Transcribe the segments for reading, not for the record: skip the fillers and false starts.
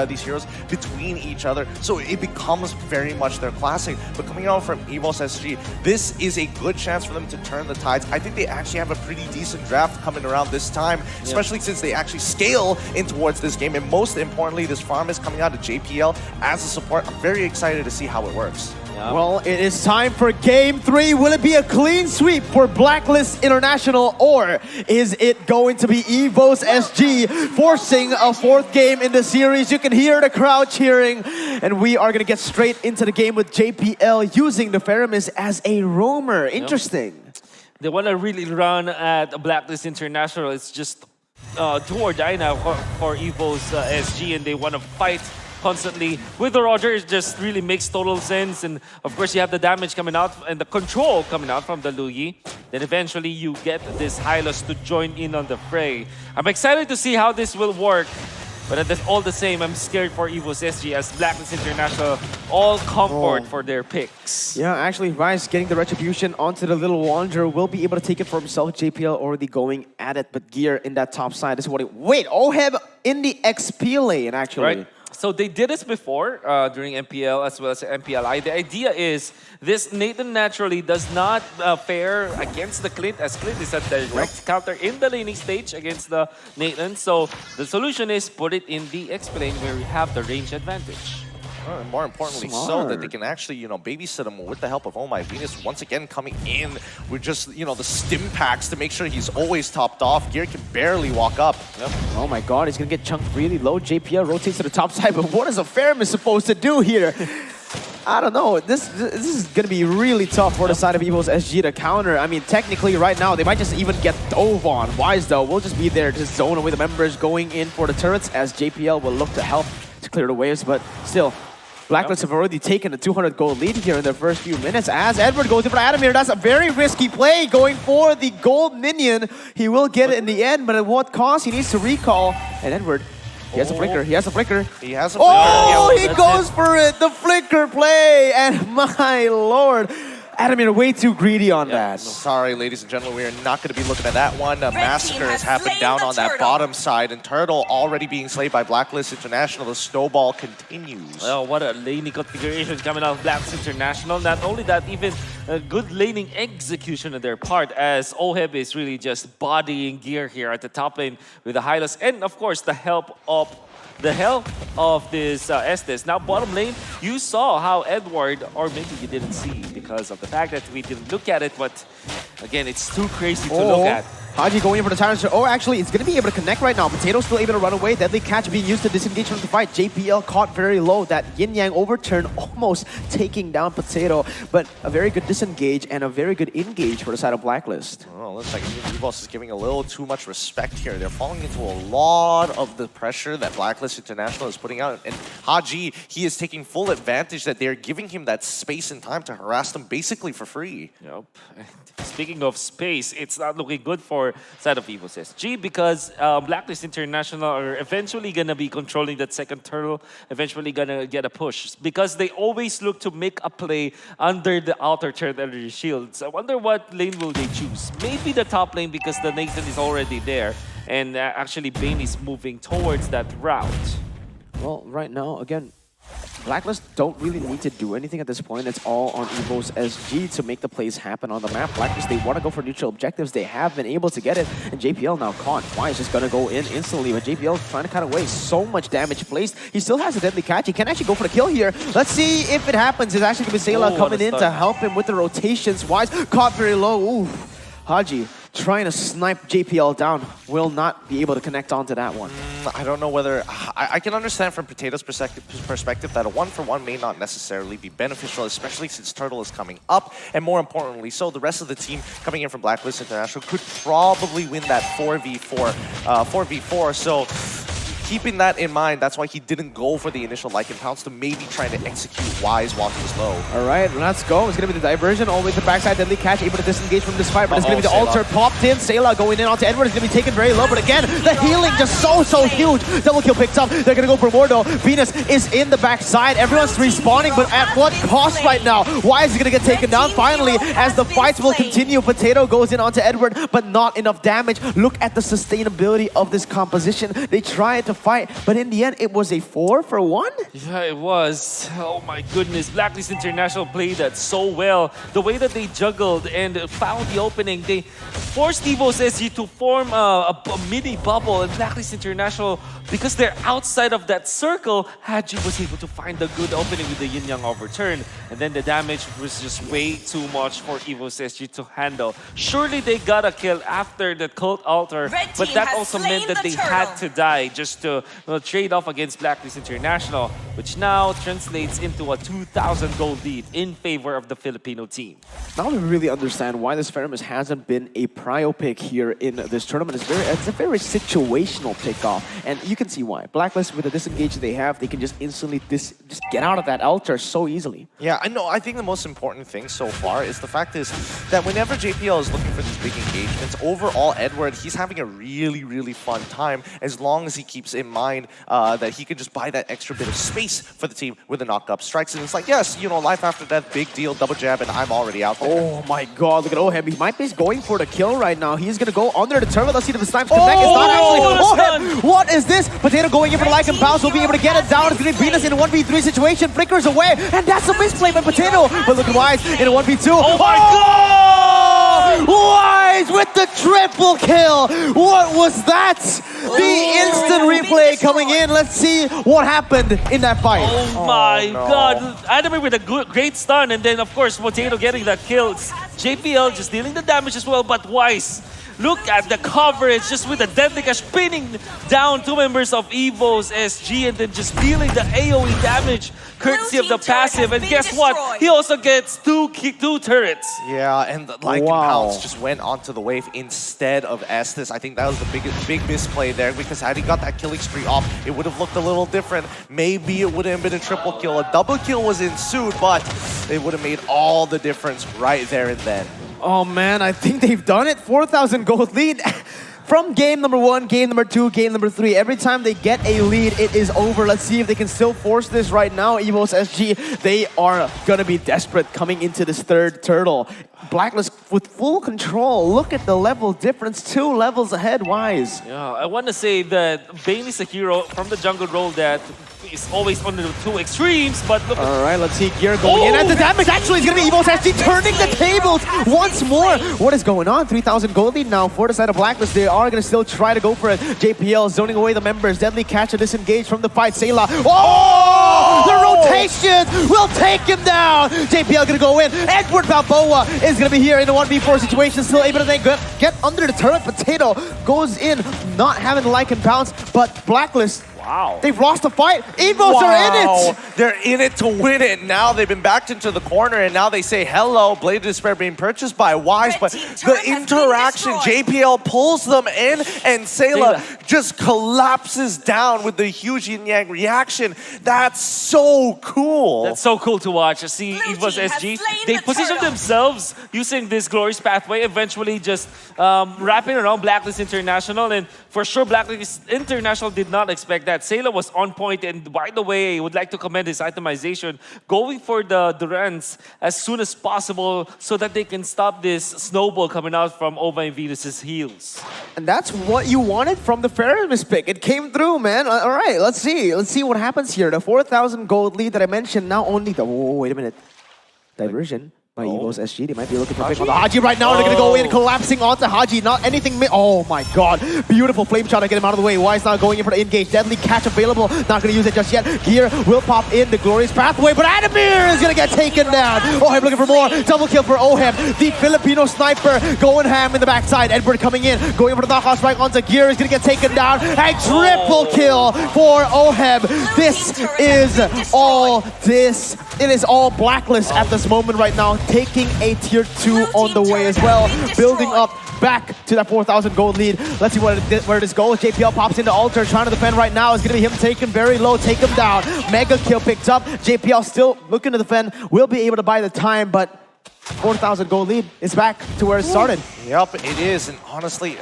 these heroes between each other, so it becomes very much their classic. But coming out from EVOS SG, this is a good chance for them to turn the tides. I think they actually have a pretty decent draft coming around this time, especially since they actually scale in towards this game. And most importantly, this farm is coming out of JPL as a support. I'm very excited to see how it works. Well, it is time for Game 3. Will it be a clean sweep for Blacklist International, or is it going to be EVOS SG forcing a fourth game in the series? You can hear the crowd cheering, and we are going to get straight into the game with JPL using the Faramis as a roamer. Interesting. They want to really run at Blacklist International. It's just do or die now for EVOS SG, and they want to fight constantly with the Roger. It just really makes total sense. And of course, you have the damage coming out and the control coming out from the Luyi. Then eventually you get this Hylos to join in on the fray. I'm excited to see how this will work. But all the same, I'm scared for EVOS SG as Blacklist International all comfort for their picks. Yeah, actually, Rice getting the retribution onto the little Wanderer will be able to take it for himself. JPL already going at it, but Gear in that top side is what it... Wait, Oheb in the XP lane, actually. Right. So they did this before during MPL as well as MPLI. The idea is this Nathan naturally does not fare against the Clint, as Clint is a direct counter in the laning stage against the Nathan. So the solution is put it in the XP lane where we have the range advantage. And more importantly, so that they can actually, babysit him with the help of Oh My Venus once again coming in with just, the stim packs to make sure he's always topped off. Gear can barely walk up. Oh my god, he's gonna get chunked really low. JPL rotates to the top side, but what is a Faramis supposed to do here? I don't know. This is going to be really tough for the side of EVOS SG to counter. I mean, technically, right now, they might just even get dove on. Wise, though, will just be there to zone away the members going in for the turrets as JPL will look to help to clear the waves, but still, Blacklist have already taken a 200 gold lead here in their first few minutes as Edward goes in for Adamir. That's a very risky play going for the gold minion. He will get it in the end, but at what cost? He needs to recall. And Edward, he has a flicker. He has a flicker. He has a flicker. Oh, he goes for it. The flicker play. And my lord, Adamir way too greedy on that. Sorry, ladies and gentlemen, we are not going to be looking at that one. A massacre has happened down on that bottom side, and Turtle already being slayed by Blacklist International. The snowball continues. Oh, what a laning configuration coming out of Blacklist International. Not only that, even a good laning execution on their part, as Oheb is really just bodying Gear here at the top lane with the Hylos, and of course the help of this Estes. Now bottom lane, you saw how Edward, or maybe you didn't see because of the fact that we didn't look at it, but again, it's too crazy to look at. Haji going in for the Tyrant. Oh, actually, it's going to be able to connect right now. Potato still able to run away. Deadly Catch being used to disengage from the fight. JPL caught very low. That yin-yang overturn almost taking down Potato. But a very good disengage and a very good engage for the side of Blacklist. Oh, looks like EVOS is giving a little too much respect here. They're falling into a lot of the pressure that Blacklist International is putting out. And Haji, he is taking full advantage that they're giving him that space and time to harass them basically for free. Yep. Speaking of space, it's not looking good for side of EVOS SG because Blacklist International are eventually going to be controlling that second turtle, eventually going to get a push because they always look to make a play under the outer turret energy shields. I wonder what lane will they choose. Maybe the top lane because the Nathan is already there and actually Bane is moving towards that route. Well, right now, again, Blacklist don't really need to do anything at this point. It's all on EVOS SG to make the plays happen on the map. Blacklist, they want to go for neutral objectives. They have been able to get it. And JPL now caught. Why is just going to go in instantly? But JPL trying to cut away. So much damage placed. He still has a deadly catch. He can actually go for the kill here. Let's see if it happens. It's actually going to be Sayla coming in to help him with the rotations. Wise caught very low. Ooh. Haji trying to snipe JPL down, will not be able to connect onto that one. I don't know whether... I can understand from Potato's perspective that a 1-for-1 may not necessarily be beneficial, especially since Turtle is coming up. And more importantly, so the rest of the team coming in from Blacklist International could probably win that 4v4. So keeping that in mind, that's why he didn't go for the initial Lycan Pounce to maybe trying to execute Wise while he was low. All right, let's go. It's going to be the diversion all the way to the backside. Deadly Catch able to disengage from this fight, but it's going to be the altar popped in. Sayla going in onto Edward is going to be taken very low, but again, the healing just so huge. Double kill picked up. They're going to go for more though. Venus is in the backside. Everyone's respawning, but at what cost right now? Wise is going to get taken down finally as the fights will continue. Potato goes in onto Edward, but not enough damage. Look at the sustainability of this composition. They try to fight, but in the end, it was a 4-for-1? Yeah, it was. Oh my goodness. Blacklist International played that so well. The way that they juggled and found the opening, they forced EVOS SG to form a mini bubble. And Blacklist International, because they're outside of that circle, Haji was able to find the good opening with the Yin Yang overturn. And then the damage was just way too much for EVOS SG to handle. Surely they got a kill after the cult altar, but that also meant that they had to die just to trade off against Blacklist International, which now translates into a 2,000 gold lead in favor of the Filipino team. Now we really understand why this Feramis hasn't been a prio pick here in this tournament. It's a very situational pickoff, and you can see why. Blacklist, with the disengage they have, they can just instantly just get out of that altar so easily. Yeah, I know. I think the most important thing so far is the fact is that whenever JPL is looking for these big engagements, overall Edward, he's having a really fun time as long as he keeps in mind that he can just buy that extra bit of space for the team with the knock-up strikes. And it's like, yes, you know, life after death, big deal, double jab, and I'm already out there. Oh my god, look at Oheb. He might be going for the kill right now. He's going to go under the turret. Let's see if it's time to connect. It's not actually. Oheb, what is this? Potato going in for the like and bounce. Will be able to get it down. It's going to be Venus in a 1v3 situation. Flickers away, and that's a misplay by Potato. But look at Wise in a 1v2. Oh my god! Wise with the triple kill. What was that? The instant replay coming in. Let's see what happened in that fight. Oh my god. Adamir with a great stun, and then of course Potato getting that kill. It's JPL just dealing the damage as well, but Wise. Look at the coverage, just with the Deadly Cash pinning down two members of EVOS SG and then just dealing the AoE damage courtesy of the passive. And guess what? He also gets two turrets. Yeah, and the Lycan Pounce just went onto the wave instead of Estes. I think that was the big misplay there, because had he got that killing spree off, it would have looked a little different. Maybe it would have been a triple kill. A double kill was ensued, but it would have made all the difference right there and then. Oh man, I think they've done it. 4,000 gold lead. From game number 1, game number 2, game number 3, every time they get a lead, it is over. Let's see if they can still force this right now. EVOS SG, they are gonna be desperate coming into this third turtle. Blacklist with full control. Look at the level difference, 2 levels ahead, Wise. Yeah, I want to say that Bane is a hero from the jungle role that is always on the 2 extremes, but look. All right, let's see Gear going in, and the damage actually is going to be EVOS SG turning the tables once more. What is going on? 3,000 gold lead now for the side of Blacklist. They are going to still try to go for it. JPL zoning away the members. Deadly catch and disengage from the fight. Sayla. Oh! The rotation will take him down. JPL going to go in. Edward Balboa is going to be here in a 1v4 situation. Still able to get under the turret. Potato goes in, not having the like and bounce, but Blacklist. Wow. They've lost the fight. EVOS are in it. They're in it to win it. Now they've been backed into the corner, and now they say hello. Blade of Despair being purchased by Wise, but the interaction, JPL pulls them in, and Sayla just collapses down with the huge yin yang reaction. That's so cool. That's so cool to watch. See EVOS SG, they position themselves using this glorious pathway, eventually just wrapping around Blacklist International, and for sure Blacklist International did not expect that. Sayla was on point, and by the way, I would like to commend his itemization, going for the runs as soon as possible so that they can stop this snowball coming out from Ova and Venus's heels. And that's what you wanted from the Feramis pick. It came through, man. All right, let's see. Let's see what happens here. The 4,000 gold lead that I mentioned, now only the... Oh, wait a minute. Diversion by EVOS SG. They might be looking for pick on the Haji right now. They're going to go in, collapsing onto Haji. Not anything... Oh my god. Beautiful flame shot to get him out of the way. Wise now going in for the engage. Deadly catch available. Not going to use it just yet. Gear will pop in the glorious pathway, but Adamir is going to get taken down. Oheb looking for more. Double kill for Oheb. The Filipino sniper going ham in the backside. Edward coming in, going for the knockout strike onto Gear. Is going to get taken down. A triple kill for Oheb. This is all It is all Blacklist at this moment right now, taking a tier 2 on the way as well, building up back to that 4,000 gold lead. Let's see where this goes. JPL pops into altar, trying to defend right now. It's going to be him taken very low, take him down. Mega kill picked up. JPL still looking to defend, will be able to buy the time, but 4,000 gold lead is back to where it started. Yep, it is, and honestly,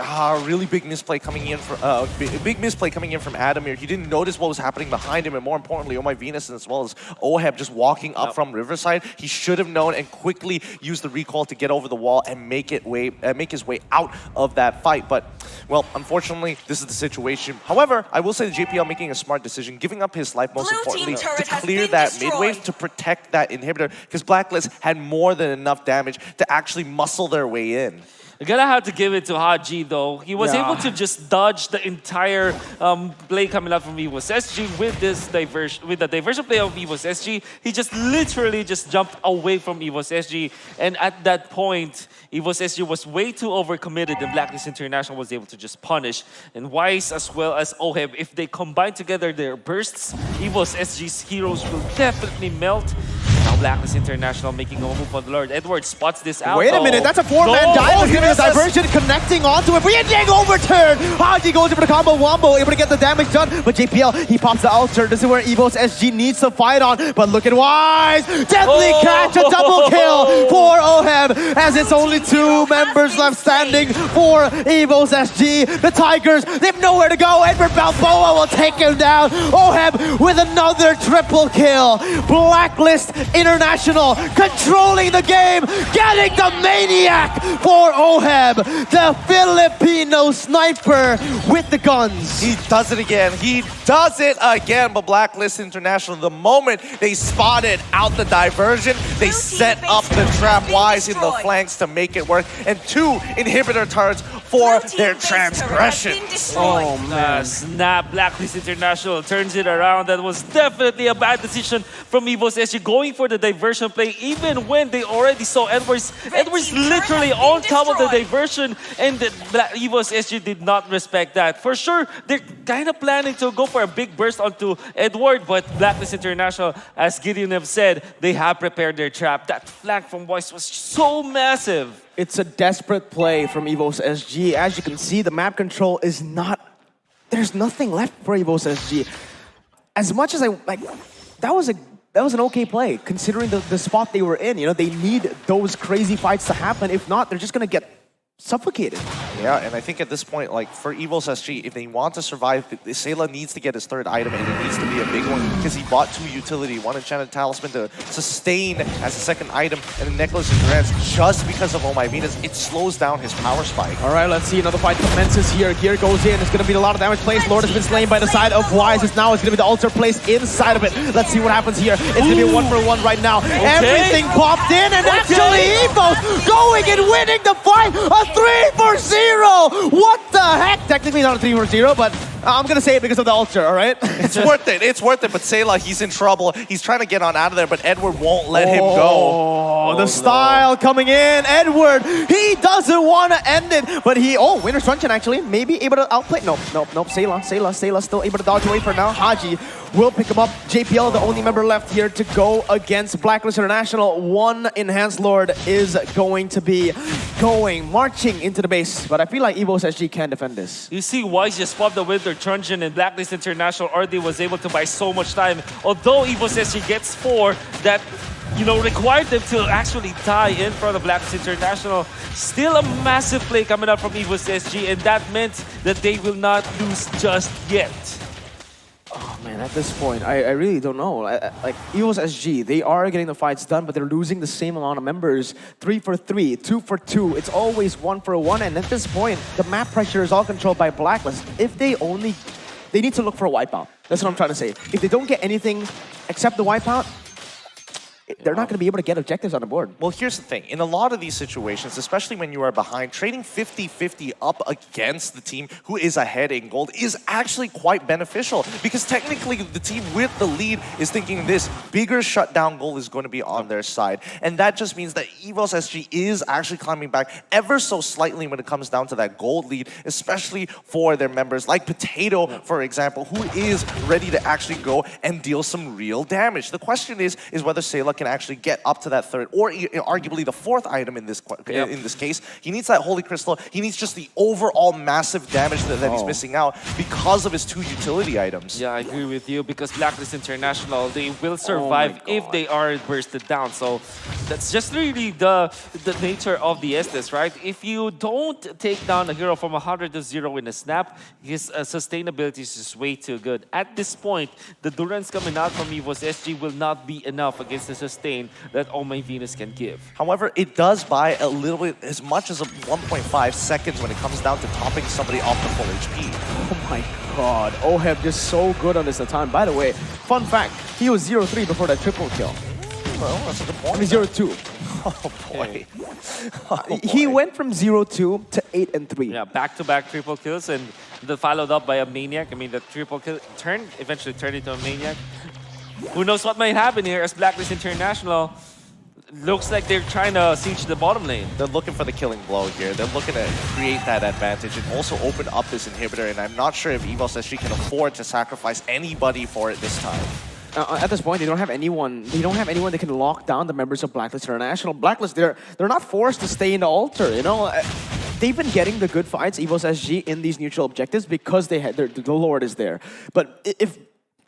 really big misplay coming in from big misplay coming in from Adamir. He didn't notice what was happening behind him, and more importantly, Oh My Venus as well as Oheb just walking up from Riverside. He should have known and quickly used the recall to get over the wall and make his way out of that fight. But well, unfortunately, this is the situation. However, I will say the JPL making a smart decision, giving up his life most importantly to clear that mid wave to protect that inhibitor, because Blacklist had more than enough damage to actually muscle their way in. I'm gonna have to give it to Haji though. He was able to just dodge the entire play coming out from EVOS SG with this with the diversion play of EVOS SG. He just literally just jumped away from EVOS SG, and at that point, EVOS SG was way too overcommitted, and Blacklist International was able to just punish. And Wise as well as Oheb, if they combine together their bursts, EVOS SG's heroes will definitely melt. Now Blacklist International making a move on the Lord. Edward spots this out. Wait a minute, that's a four-man dive. Giving a diversion, connecting onto it. Bridging overturn. Haji goes in for the combo wombo, able to get the damage done. But JPL, he pops the altar. This is where EVOS SG needs to fight on. But look at Wise. Deadly catch, a double kill for Oheb, as it's only 2 members left standing for EVOS SG. The Tigers, they have nowhere to go. Edward Balboa will take him down. Oheb with another triple kill. Blacklist International controlling the game, getting the maniac for Oheb, the Filipino sniper with the guns. He does it again. He does it again. But Blacklist International, the moment they spotted out the diversion, they set up the trap Wise in the flanks to make it work, and 2 inhibitor turrets for their transgression. Oh man, snap. Blacklist International turns it around. That was definitely a bad decision from EVOS SG, going for the diversion play even when they already saw Edwards literally on top of the diversion, and the EVOS SG did not respect that. For sure, they're kind of planning to go for a big burst onto Edward, but Blacklist International, as Gideon have said, they have prepared their trap. That flank from Voice was so massive. It's a desperate play from EVOS SG. As you can see, the map control is not... There's nothing left for EVOS SG. As much as that was an okay play, considering the spot they were in. You know, they need those crazy fights to happen. If not, they're just gonna get suffocated. Yeah, and I think at this point, like for EVOS SG, if they want to survive, Sayla needs to get his 3rd item, and it needs to be a big one, because he bought 2 utility, 1 enchanted talisman to sustain as a 2nd item, and the necklace and grants just because of Oh My Venus. It slows down his power spike. All right, let's see. Another fight commences here. Gear goes in. It's going to be a lot of damage placed. Lord has been slain by the side of Wise. Now it's going to be the altar placed inside of it. Let's see what happens here. It's going to be a 1-for-1 right now. Everything popped in, and actually EVOS going and winning the fight. A 3-for-0. What the heck? Technically not a 3-for-0, but I'm going to say it because of the altar, all right? It's worth it. It's worth it. But Sayla, he's in trouble. He's trying to get on out of there, but Edward won't let him go. The style coming in. Edward, he doesn't want to end it, but he... Oh, Winner's Truncheon actually. Maybe able to outplay. Nope. Sayla still able to dodge away for now. Haji will pick him up. JPL, the only member left here to go against Blacklist International. 1 Enhanced Lord is going to be marching into the base, but I feel like EVOS SG can defend this. You see Wise just popped the Winter Truncheon, and Blacklist International already was able to buy so much time. Although EVOS SG gets 4, that required them to actually die in front of Blacklist International. Still a massive play coming up from EVOS SG, and that meant that they will not lose just yet. Oh man, at this point, I really don't know. Like EVOS SG, they are getting the fights done, but they're losing the same amount of members. 3-for-3, 2-for-2. It's always 1-for-1, and at this point, the map pressure is all controlled by Blacklist. If they need to look for a wipeout. That's what I'm trying to say. If they don't get anything except the wipeout, they're not going to be able to get objectives on the board. Well, here's the thing. In a lot of these situations, especially when you are behind, trading 50-50 up against the team who is ahead in gold is actually quite beneficial, because technically the team with the lead is thinking this bigger shutdown goal is going to be on their side. And that just means that EVOS SG is actually climbing back ever so slightly when it comes down to that gold lead, especially for their members like Potato, for example, who is ready to actually go and deal some real damage. The question is whether Sayla can can actually get up to that third, or arguably the fourth item in this case. He needs that Holy Crystal. He needs just the overall massive damage that he's missing out because of his 2 utility items. Yeah, I agree with you because Blacklist International, they will survive if they are bursted down. So that's just really the nature of the Estes, right? If you don't take down a hero from 100 to 0 in a snap, his sustainability is just way too good. At this point, the Durance coming out from EVOS SG will not be enough against the sustain that Oh My Venus can give. However, it does buy a little bit, as much as 1.5 seconds when it comes down to topping somebody off the full HP. Oh my god, Oheb just so good on this Natan. By the way, fun fact, he was 0-3 before that triple kill. Well, that's a good point. I mean 0-2. Oh boy. He went from 0-2 to 8-3. Yeah, back-to-back triple kills and followed up by a Maniac. I mean, the triple kill eventually turned into a Maniac. Who knows what might happen here as Blacklist International looks like they're trying to siege the bottom lane. They're looking for the killing blow here. They're looking to create that advantage and also open up this inhibitor, and I'm not sure if EVOS SG can afford to sacrifice anybody for it this time. At this point, they don't have anyone. They don't have anyone that can lock down the members of Blacklist International. Blacklist, they're not forced to stay in the altar. You know, they've been getting the good fights, EVOS SG, in these neutral objectives because they had the Lord is there. But if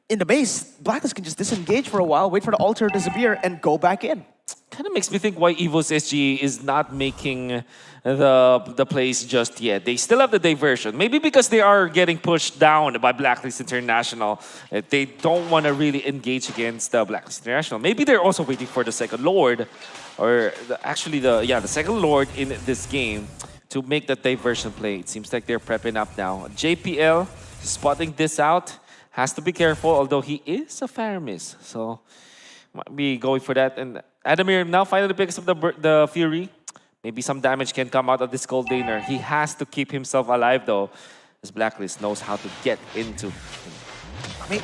in the base, Blacklist can just disengage for a while, wait for the altar to disappear, and go back in. Kind of makes me think why EVOS SG is not making the plays just yet. They still have the diversion. Maybe because they are getting pushed down by Blacklist International. They don't want to really engage against Blacklist International. Maybe they're also waiting for the second Lord, or the second Lord in this game to make that diversion play. It seems like they're prepping up now. JPL spotting this out. Has to be careful, although he is a Faramis. So might be going for that. And Adamir now finally picks up the Fury. Maybe some damage can come out of this Gold Laner. He has to keep himself alive though, as Blacklist knows how to get into him. I mean,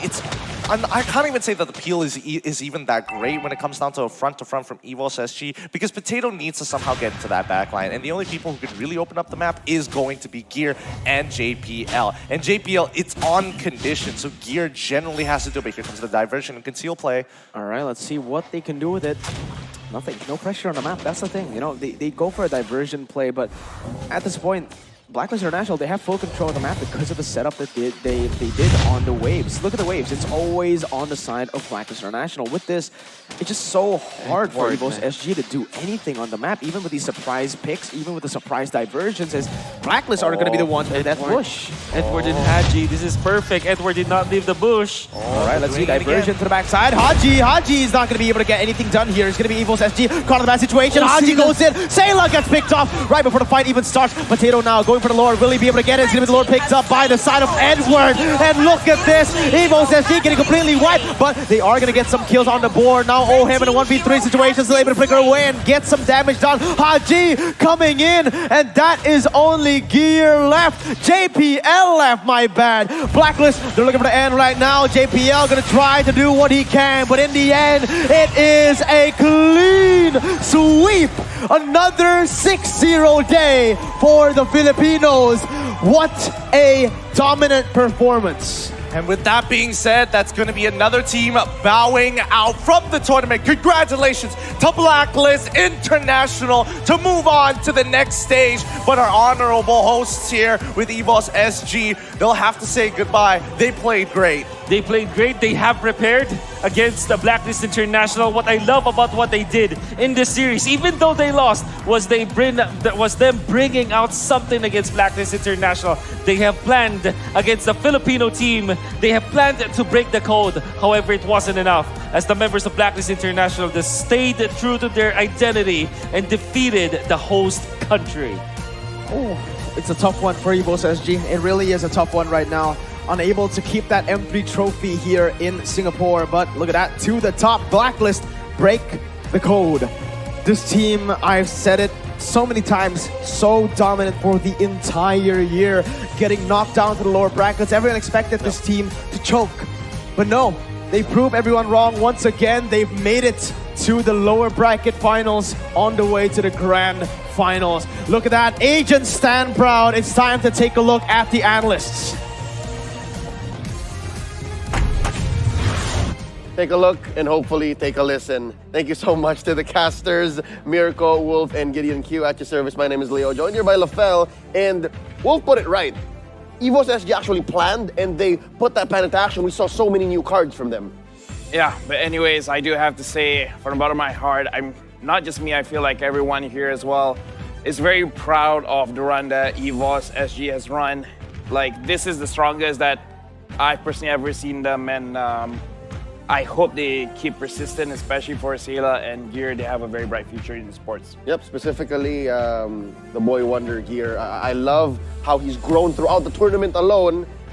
I can't even say that the peel is even that great when it comes down to a front-to-front from EVOS SG, because Potato needs to somehow get into that backline, and the only people who can really open up the map is going to be Gear and JPL. And JPL, it's on condition, so Gear generally has to do it, but here comes the diversion and conceal play. All right, let's see what they can do with it. Nothing, no pressure on the map. That's the thing, you know, they go for a diversion play, but at this point, Blacklist International, they have full control of the map because of the setup that they did on the waves. Look at the waves. It's always on the side of Blacklist International. With this, it's just so hard for EVOS SG to do anything on the map, even with these surprise picks, even with the surprise diversions, as Blacklist are going to be the ones with that push. Edward and Haji, this is perfect. Edward did not leave the bush. All right, let's see diversion to the backside. Haji is not going to be able to get anything done here. It's going to be EVOS SG caught in the bad situation. Haji goes in. Sayla gets picked off right before the fight even starts. Potato now going for the Lord. Will he be able to get it? It's going to be the Lord picked up by the side of Edward. And look at this. EVOS SG getting completely wiped, but they are going to get some kills on the board. Now Oheb in a 1v3 situation, still able to flicker away and get some damage done. Haji coming in, and that is only Gear left. JPL left, my bad. Blacklist, they're looking for the end right now. JPL going to try to do what he can, but in the end, it is a clean sweep. Another 6-0 day for the Filipinos. What a dominant performance. And with that being said, that's going to be another team bowing out from the tournament. Congratulations to Blacklist International to move on to the next stage. But our honorable hosts here with EVOS SG, they'll have to say goodbye. They played great. They played great. They have prepared against the Blacklist International. What I love about what they did in this series, even though they lost, was them bringing out something against Blacklist International. They have planned against the Filipino team. They have planned to break the code. However, it wasn't enough, as the members of Blacklist International just stayed true to their identity and defeated the host country. Oh, it's a tough one for EVOS SG. It really is a tough one right now. Unable to keep that M3 trophy here in Singapore, but look at that, to the top. Blacklist break the code. This team, I've said it so many times, so dominant for the entire year, getting knocked down to the lower brackets. Everyone expected this team to choke, but no, they prove everyone wrong once again. They've made it to the lower bracket finals, on the way to the grand finals. Look at that, agents stand proud. It's time to take a look at the analysts. take a look and hopefully take a listen. Thank you so much to the casters, Mirko, Wolf, and Gideon Q at your service. My name is Leo, joined here by LaFell, and Wolf put it right. EVOS SG actually planned and they put that plan into action. We saw so many new cards from them. Yeah, but anyways, I do have to say, from the bottom of my heart, I'm not just me, I feel like everyone here as well is very proud of the run that EVOS SG has run. Like, this is the strongest that I've personally ever seen them, and I hope they keep persistent, especially for Sela and Gear. They have a very bright future in the sports. Yep, specifically the boy wonder Gear. I love how he's grown throughout the tournament alone.